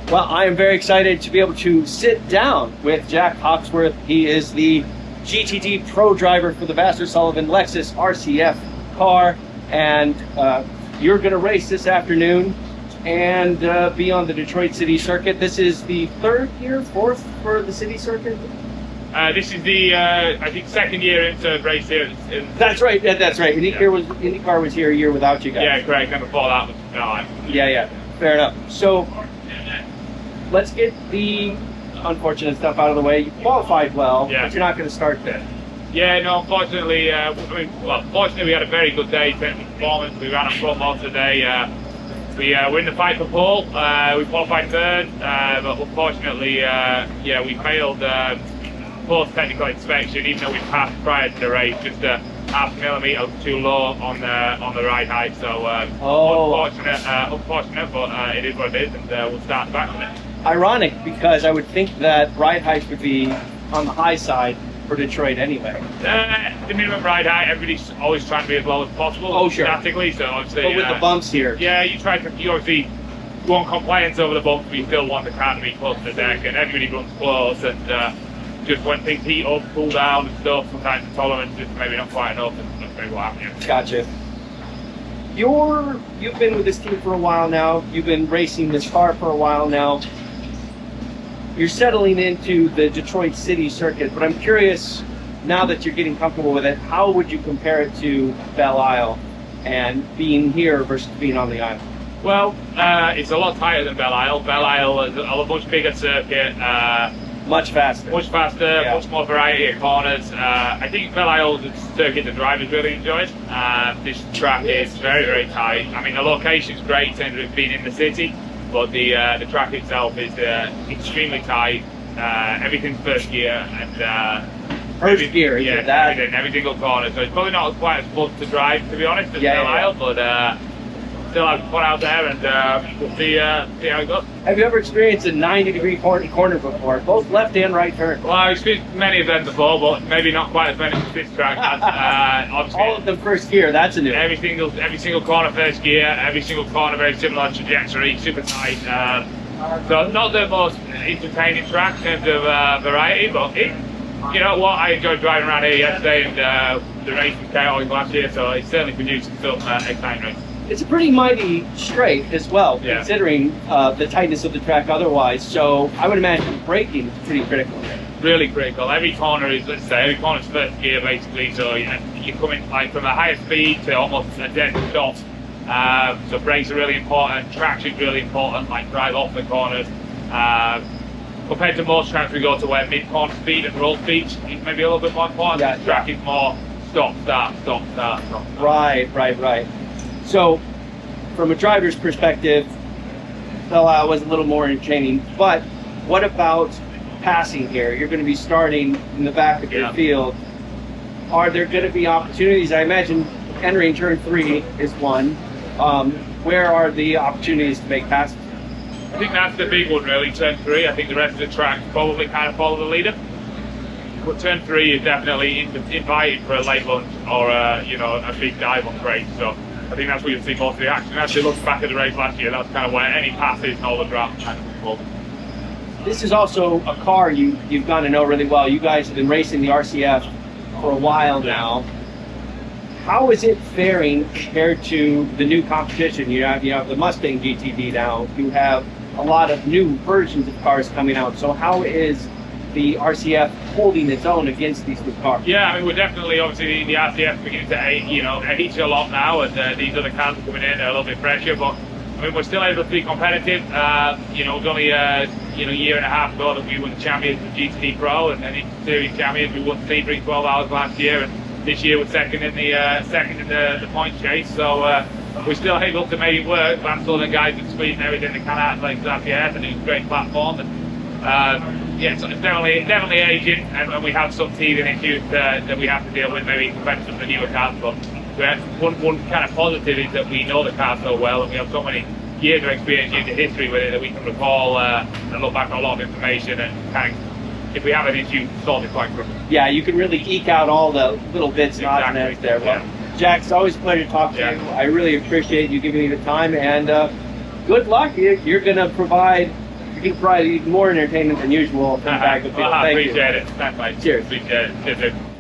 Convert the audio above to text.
Well, I am very excited to be able to sit down with Jack Hawksworth. He is the GTD Pro driver for the Vassar Sullivan Lexus RCF car, and you're going to race this afternoon and be on the Detroit City Circuit. This is the fourth for the City Circuit? This is the, I think, second year into race here. That's right, that's right. IndyCar was here a year without you guys. Yeah, correct. And before that was Yeah, fair enough. So let's get the unfortunate stuff out of the way. You qualified well, but you're not going to start there. Yeah, no, unfortunately, fortunately we had a very good day in terms of performance. We ran a front most of the day. We were in the fight for pole. We qualified third, but unfortunately, we failed post-technical inspection, even though we passed prior to the race, just a half millimetre too low on the ride height. So unfortunate, but it is what it is, and we'll start back with it. Ironic, because I would think that ride height would be on the high side for Detroit anyway. The minimum ride height, everybody's always trying to be as low as possible. Oh, sure. Statically, so obviously. But with the bumps here. Yeah, you obviously want compliance over the bumps, but you still want the car to be close to the deck, and everybody runs close, and just when things heat up, cool down and stuff, sometimes the tolerance is maybe not quite enough, and that's maybe what happens. Gotcha. You've been with this team for a while now. You've been racing this car for a while now. You're settling into the Detroit City Circuit, but I'm curious, now that you're getting comfortable with it, how would you compare it to Belle Isle and being here versus being on the island? Well, it's a lot tighter than Belle Isle. Belle Isle is a much bigger circuit. Much faster. Much faster, much more variety of corners. I think Belle Isle is a circuit the drivers really enjoyed. This track is very, very tight. I mean, the location's great in terms of it being in the city, but the track itself is extremely tight. Everything's first gear, and first gear, every single corner. So it's probably not quite as fun to drive, to be honest, as Belle Isle, but still have fun out there, and we'll see how it goes. Have you ever experienced a 90-degree corner before, both left and right turn? Well, I've experienced many of them before, but maybe not quite as many as this track has. All of them first gear, that's a new. Every single corner first gear, every single corner very similar trajectory, super tight. So not the most entertaining track in terms of variety, but you know what, I enjoyed driving around here yesterday, and the race was chaotic last year, so it's certainly produced some exciting races. It's a pretty mighty straight as well, considering the tightness of the track otherwise. So I would imagine braking is pretty critical. Really critical. Every corner is, let's say, every corner's first gear basically. So you're coming like from a higher speed to almost a dead stop. So brakes are really important. Traction's really important. Like drive off the corners. Compared to most tracks, we go to where mid-corner speed and roll speed is maybe a little bit more important. The track is more stop, start, stop, start, stop. Right. So, from a driver's perspective, Belle Isle was a little more entertaining, but what about passing here? You're going to be starting in the back of your field. Are there going to be opportunities? I imagine entering turn 3 is one. Where are the opportunities to make passes? I think that's the big one really, turn 3. I think the rest of the track probably kind of follow the leader. But turn 3 is definitely invited for a late lunge or a big dive on crate. So I think that's where you'll see most of the action. As you look back at the race last year, that's kind of where any passes and all the drops kind of involved. This is also a car you've gotten to know really well. You guys have been racing the RCF for a while now. How is it faring compared to the new competition? You have the Mustang GTD now. You have a lot of new versions of cars coming out. So how is the RCF holding its own against these new cars? Yeah, I mean, we're definitely, obviously, the RCF beginning to age a lot now, and these other cars are coming in, they're a little bit fresher, but I mean, we're still able to be competitive. It was only a year and a half ago that we won the champions of GTD Pro and in Series champions. We won Sebring 12 hours last year, and this year we're second in the point chase. So we're still able to make it work. Lance and guys are squeezing everything they can out of like RCF, and it's a great platform. And, so it's definitely aging, and we have some teething issues that we have to deal with, maybe compared to some of the newer cars. But one kind of positive is that we know the car so well, and we have so many years of experience into history with it that we can recall and look back on a lot of information and kind of, if we have an issue, solve it quite quickly. Yeah, you can really eke out all the little bits and odds and ends there. Well, Jack, it's always a pleasure to talk to you. I really appreciate you giving me the time, and good luck. You're going to provide you provided even more entertainment than usual from the back of the field. I Thank you. appreciate it. Thanks, mate. Cheers. Appreciate it. Cheers.